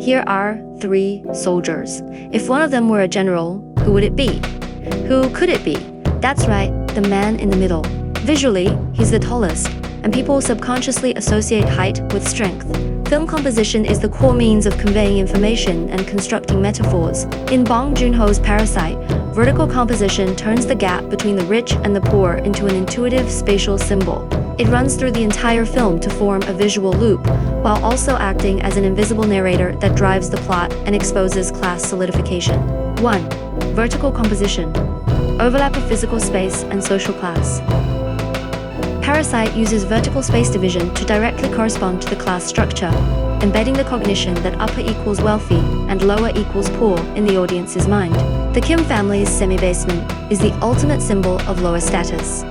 Here are 3 soldiers. If one of them were a general, who would it be? Who could it be? That's right, the man in the middle. Visually, he's the tallest, and people subconsciously associate height with strength. Film composition is the core means of conveying information and constructing metaphors. In Bong Joon-ho's Parasite, vertical composition turns the gap between the rich and the poor into an intuitive spatial symbol. It runs through the entire film to form a visual loop, while also acting as an invisible narrator that drives the plot and exposes class solidification. 1. Vertical composition. Overlap of physical space and social class. Parasite uses vertical space division to directly correspond to the class structure, embedding the cognition that upper equals wealthy and lower equals poor in the audience's mind. The Kim family's semi-basement is the ultimate symbol of lower status.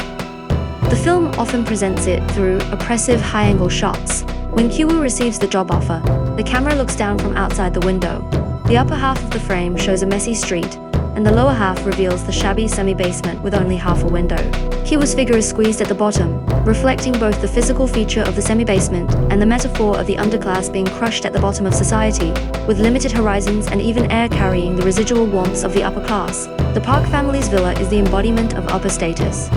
The film often presents it through oppressive high-angle shots. When Kyu-woo receives the job offer, the camera looks down from outside the window. The upper half of the frame shows a messy street, and the lower half reveals the shabby semi-basement with only half a window. Kyu-woo's figure is squeezed at the bottom, reflecting both the physical feature of the semi-basement and the metaphor of the underclass being crushed at the bottom of society, with limited horizons and even air carrying the residual warmth of the upper class. The Park family's villa is the embodiment of upper status.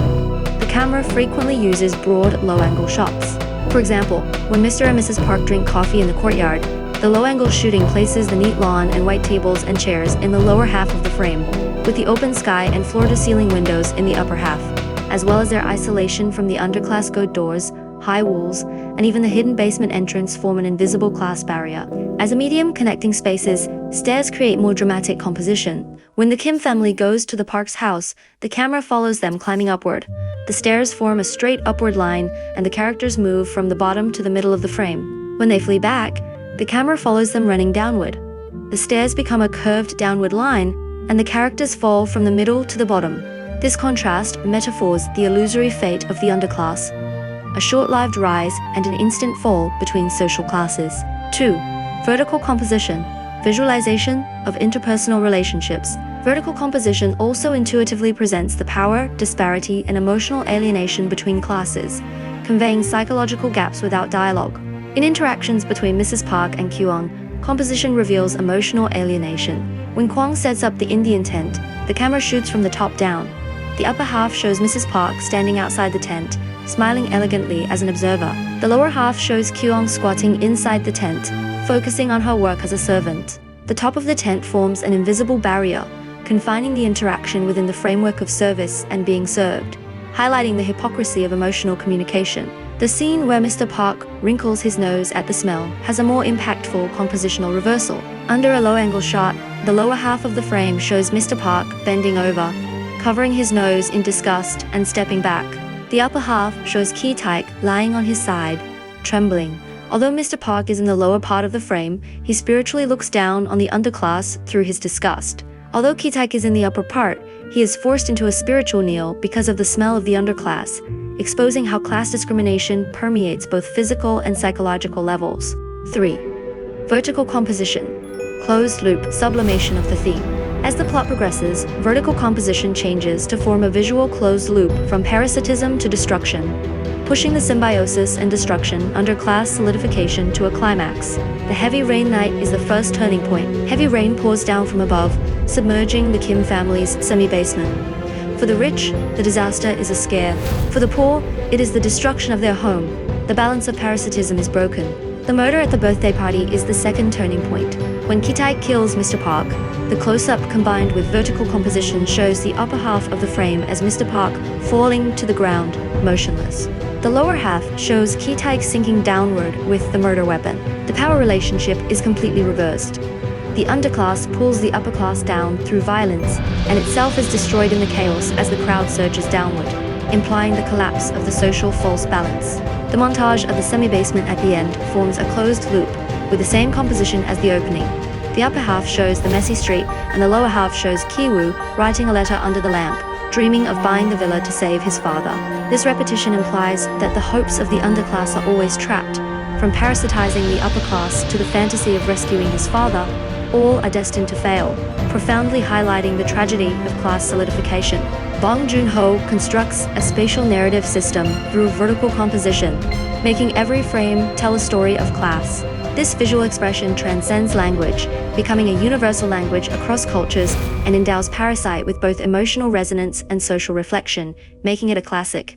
The camera frequently uses broad, low-angle shots. For example, when Mr. and Mrs. Park drink coffee in the courtyard, the low-angle shooting places the neat lawn and white tables and chairs in the lower half of the frame, with the open sky and floor-to-ceiling windows in the upper half, as well as their isolation from the underclass good doors, high walls, and even the hidden basement entrance form an invisible class barrier. As a medium connecting spaces, stairs create more dramatic composition. When the Kim family goes to the Park's house, the camera follows them climbing upward. The stairs form a straight upward line, and the characters move from the bottom to the middle of the frame. When they flee back, the camera follows them running downward. The stairs become a curved downward line, and the characters fall from the middle to the bottom. This contrast metaphors the illusory fate of the underclass, a short-lived rise and an instant fall between social classes. 2. Vertical composition. Visualization of interpersonal relationships. Vertical composition also intuitively presents the power, disparity, and emotional alienation between classes, conveying psychological gaps without dialogue. In interactions between Mrs. Park and Kwang, composition reveals emotional alienation. When Kwang sets up the Indian tent, the camera shoots from the top down. The upper half shows Mrs. Park standing outside the tent, smiling elegantly as an observer. The lower half shows Kwang squatting inside the tent, focusing on her work as a servant. The top of the tent forms an invisible barrier, confining the interaction within the framework of service and being served, highlighting the hypocrisy of emotional communication. The scene where Mr. Park wrinkles his nose at the smell has a more impactful compositional reversal. Under a low-angle shot, the lower half of the frame shows Mr. Park bending over, covering his nose in disgust and stepping back. The upper half shows Ki-taek lying on his side, trembling. Although Mr. Park is in the lower part of the frame, he spiritually looks down on the underclass through his disgust. Although Ki-taek is in the upper part, he is forced into a spiritual kneel because of the smell of the underclass, exposing how class discrimination permeates both physical and psychological levels. 3. Vertical composition. Closed loop sublimation of the theme. As the plot progresses, vertical composition changes to form a visual closed loop from parasitism to destruction, pushing the symbiosis and destruction under class solidification to a climax. The heavy rain night is the first turning point. Heavy rain pours down from above, submerging the Kim family's semi-basement. For the rich, the disaster is a scare. For the poor, it is the destruction of their home. The balance of parasitism is broken. The murder at the birthday party is the second turning point. When Ki-taek kills Mr. Park, the close-up combined with vertical composition shows the upper half of the frame as Mr. Park falling to the ground, motionless. The lower half shows Ki-taek sinking downward with the murder weapon. The power relationship is completely reversed. The underclass pulls the upper class down through violence, and itself is destroyed in the chaos as the crowd surges downward, implying the collapse of the social false balance. The montage of the semi-basement at the end forms a closed loop, with the same composition as the opening. The upper half shows the messy street, and the lower half shows Ki-woo writing a letter under the lamp, dreaming of buying the villa to save his father. This repetition implies that the hopes of the underclass are always trapped. From parasitizing the upper class to the fantasy of rescuing his father, all are destined to fail, profoundly highlighting the tragedy of class solidification. Bong Joon-ho constructs a spatial narrative system through vertical composition, making every frame tell a story of class. This visual expression transcends language, becoming a universal language across cultures, and endows Parasite with both emotional resonance and social reflection, making it a classic.